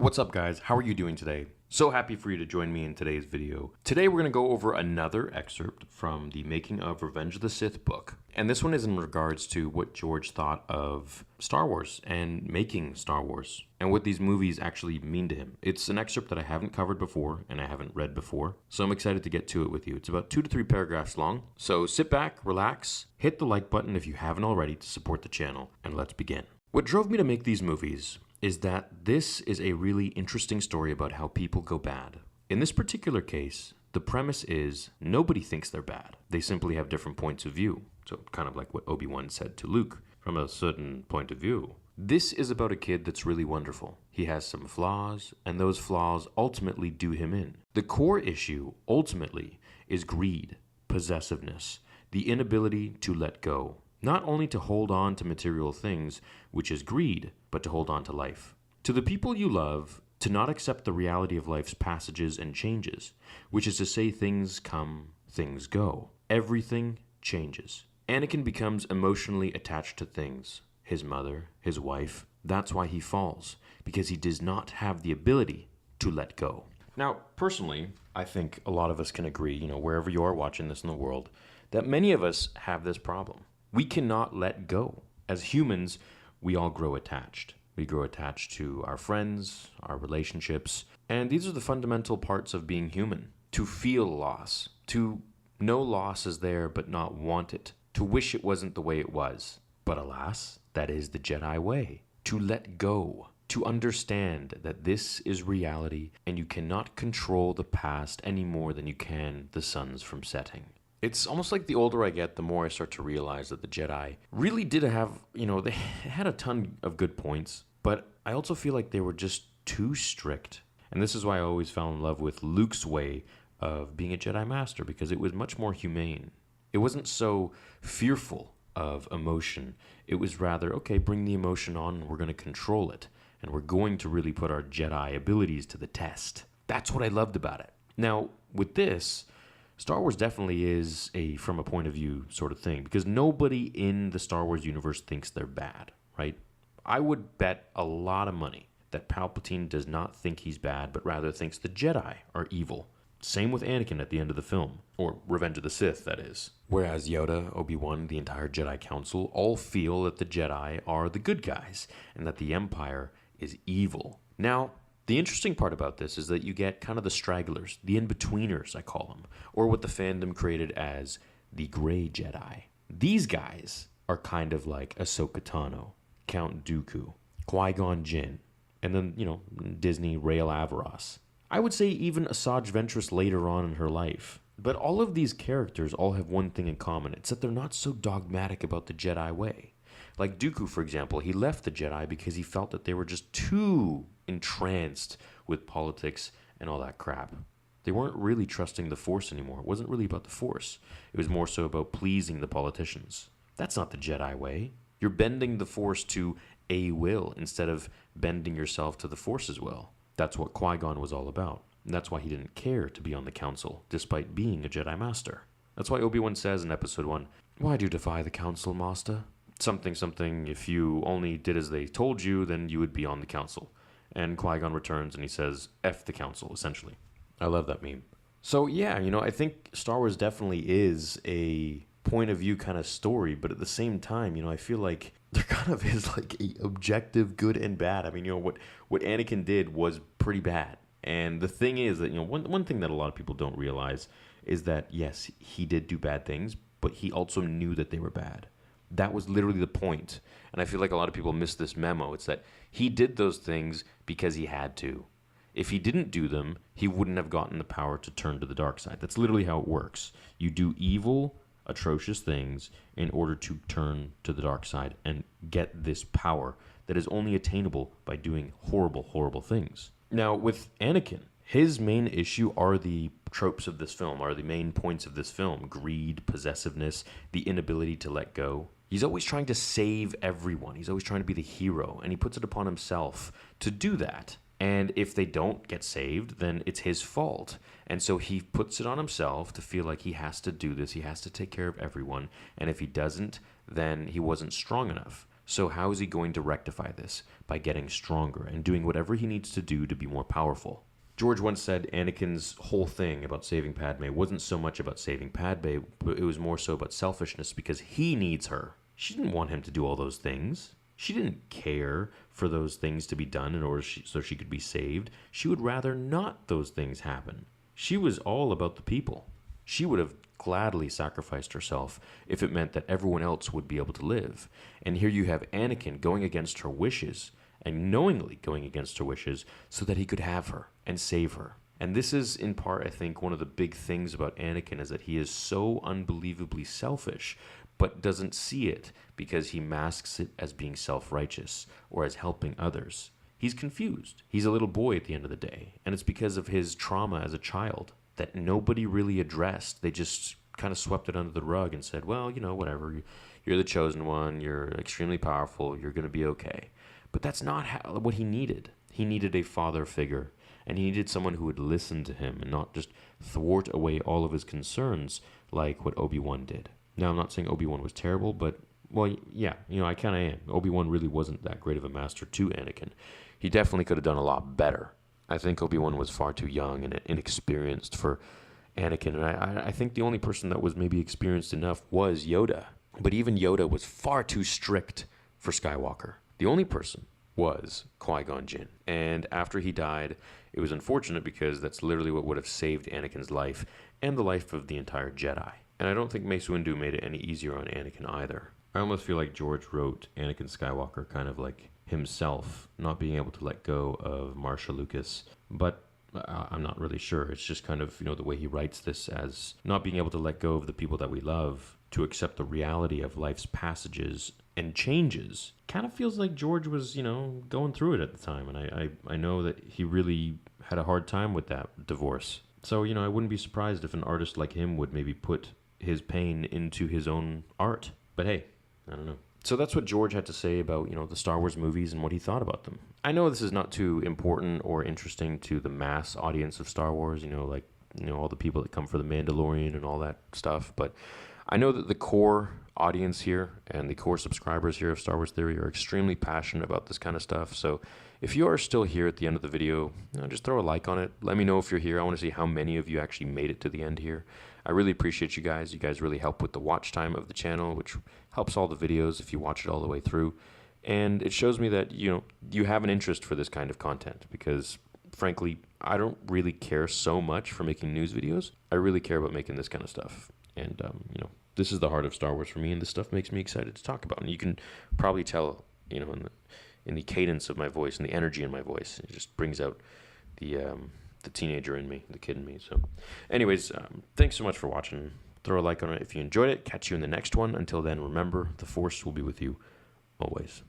What's up, guys? How are you doing today? So happy for you to join me in today's video. Today we're going to go over another excerpt from the Making of Revenge of the Sith book. And this one is in regards to what George thought of Star Wars and making Star Wars and what these movies actually mean to him. It's an excerpt that I haven't covered before and I haven't read before, so I'm excited to get to it with you. It's about 2 to 3 paragraphs long. So sit back, relax, hit the like button if you haven't already to support the channel, and let's begin. What drove me to make these movies is that this is a really interesting story about how people go bad. In this particular case, the premise is nobody thinks they're bad. They simply have different points of view. So kind of like what Obi-Wan said to Luke, from a certain point of view. This is about a kid that's really wonderful. He has some flaws, and those flaws ultimately do him in. The core issue, ultimately, is greed, possessiveness, the inability to let go. Not only to hold on to material things, which is greed, but to hold on to life. To the people you love, to not accept the reality of life's passages and changes, which is to say things come, things go. Everything changes. Anakin becomes emotionally attached to things. His mother, his wife. That's why he falls, because he does not have the ability to let go. Now, personally, I think a lot of us can agree, wherever you are watching this in the world, that many of us have this problem. We cannot let go. As humans, we all grow attached. We grow attached to our friends, our relationships, and these are the fundamental parts of being human. To feel loss, to know loss is there but not want it, to wish it wasn't the way it was. But alas, that is the Jedi way. To let go, to understand that this is reality and you cannot control the past any more than you can the suns from setting. It's almost like the older I get, the more I start to realize that the Jedi really did have, they had a ton of good points, but I also feel like they were just too strict. And this is why I always fell in love with Luke's way of being a Jedi Master, because it was much more humane. It wasn't so fearful of emotion. It was rather, okay, bring the emotion on and we're going to control it. And we're going to really put our Jedi abilities to the test. That's what I loved about it. Now, with this, Star Wars definitely is a from a point of view sort of thing, because nobody in the Star Wars universe thinks they're bad, right? I would bet a lot of money that Palpatine does not think he's bad, but rather thinks the Jedi are evil. Same with Anakin at the end of the film, or Revenge of the Sith, that is. Whereas Yoda, Obi-Wan, the entire Jedi Council all feel that the Jedi are the good guys, and that the Empire is evil. Now, the interesting part about this is that you get kind of the stragglers, the in-betweeners, I call them, or what the fandom created as the Gray Jedi. These guys are kind of like Ahsoka Tano, Count Dooku, Qui-Gon Jinn, and then, Disney Rael Averross. I would say even Asajj Ventress later on in her life. But all of these characters all have one thing in common. It's that they're not so dogmatic about the Jedi way. Like Dooku, for example, he left the Jedi because he felt that they were just too entranced with politics and all that crap. They weren't really trusting the Force anymore. It wasn't really about the Force. It was more so about pleasing the politicians. That's not the Jedi way. You're bending the Force to a will instead of bending yourself to the Force's will. That's what Qui-Gon was all about. And that's why he didn't care to be on the Council, despite being a Jedi Master. That's why Obi-Wan says in Episode 1, "Why do you defy the Council, Master? Something, if you only did as they told you, then you would be on the Council." And Qui-Gon returns and he says, "F the Council," essentially. I love that meme. So yeah, I think Star Wars definitely is a point of view kind of story, but at the same time, I feel like there kind of is like a objective good and bad. I mean, what Anakin did was pretty bad. And the thing is that, one thing that a lot of people don't realize is that, yes, he did do bad things, but he also knew that they were bad. That was literally the point. And I feel like a lot of people miss this memo. It's that he did those things because he had to. If he didn't do them, he wouldn't have gotten the power to turn to the dark side. That's literally how it works. You do evil, atrocious things in order to turn to the dark side and get this power that is only attainable by doing horrible, horrible things. Now, with Anakin, his main issue are the tropes of this film, are the main points of this film. Greed, possessiveness, the inability to let go. He's always trying to save everyone. He's always trying to be the hero, and he puts it upon himself to do that. And if they don't get saved, then it's his fault. And so he puts it on himself to feel like he has to do this. He has to take care of everyone. And if he doesn't, then he wasn't strong enough. So how is he going to rectify this? By getting stronger and doing whatever he needs to do to be more powerful. George once said Anakin's whole thing about saving Padme wasn't so much about saving Padme, but it was more so about selfishness because he needs her. She didn't want him to do all those things. She didn't care for those things to be done in order so she could be saved. She would rather not those things happen. She was all about the people. She would have gladly sacrificed herself if it meant that everyone else would be able to live. And here you have Anakin going against her wishes, and knowingly going against her wishes, so that he could have her and save her. And this is, in part, I think, one of the big things about Anakin is that he is so unbelievably selfish, but doesn't see it because he masks it as being self-righteous or as helping others. He's confused. He's a little boy at the end of the day, and it's because of his trauma as a child that nobody really addressed. They just kind of swept it under the rug and said, well, whatever, you're the chosen one, you're extremely powerful, you're going to be okay. But that's not what he needed. He needed a father figure, and he needed someone who would listen to him and not just thwart away all of his concerns like what Obi-Wan did. Now, I'm not saying Obi-Wan was terrible, but, well, yeah, I kind of am. Obi-Wan really wasn't that great of a master to Anakin. He definitely could have done a lot better. I think Obi-Wan was far too young and inexperienced for Anakin, and I think the only person that was maybe experienced enough was Yoda. But even Yoda was far too strict for Skywalker. The only person was Qui-Gon Jinn. And after he died, it was unfortunate because that's literally what would have saved Anakin's life and the life of the entire Jedi. And I don't think Mace Windu made it any easier on Anakin either. I almost feel like George wrote Anakin Skywalker kind of like himself, not being able to let go of Marsha Lucas. But I'm not really sure. It's just kind of, the way he writes this as not being able to let go of the people that we love to accept the reality of life's passages and changes. Kind of feels like George was, going through it at the time. And I know that he really had a hard time with that divorce. So, I wouldn't be surprised if an artist like him would maybe put his pain into his own art. But hey, I don't know. So that's what George had to say about, the Star Wars movies and what he thought about them. I know this is not too important or interesting to the mass audience of Star Wars, all the people that come for The Mandalorian and all that stuff. But I know that the core audience here and the core subscribers here of Star Wars Theory are extremely passionate about this kind of stuff. So if you are still here at the end of the video, just throw a like on it. Let me know if you're here. I want to see how many of you actually made it to the end here. I really appreciate you guys. You guys really help with the watch time of the channel, which helps all the videos if you watch it all the way through. And it shows me that, you have an interest for this kind of content because, frankly, I don't really care so much for making news videos. I really care about making this kind of stuff. And, this is the heart of Star Wars for me, and this stuff makes me excited to talk about. And you can probably tell, in the cadence of my voice and the energy in my voice. It just brings out the teenager in me, the kid in me. So anyways, thanks so much for watching. Throw a like on it if you enjoyed it. Catch you in the next one. Until then, remember, the Force will be with you always.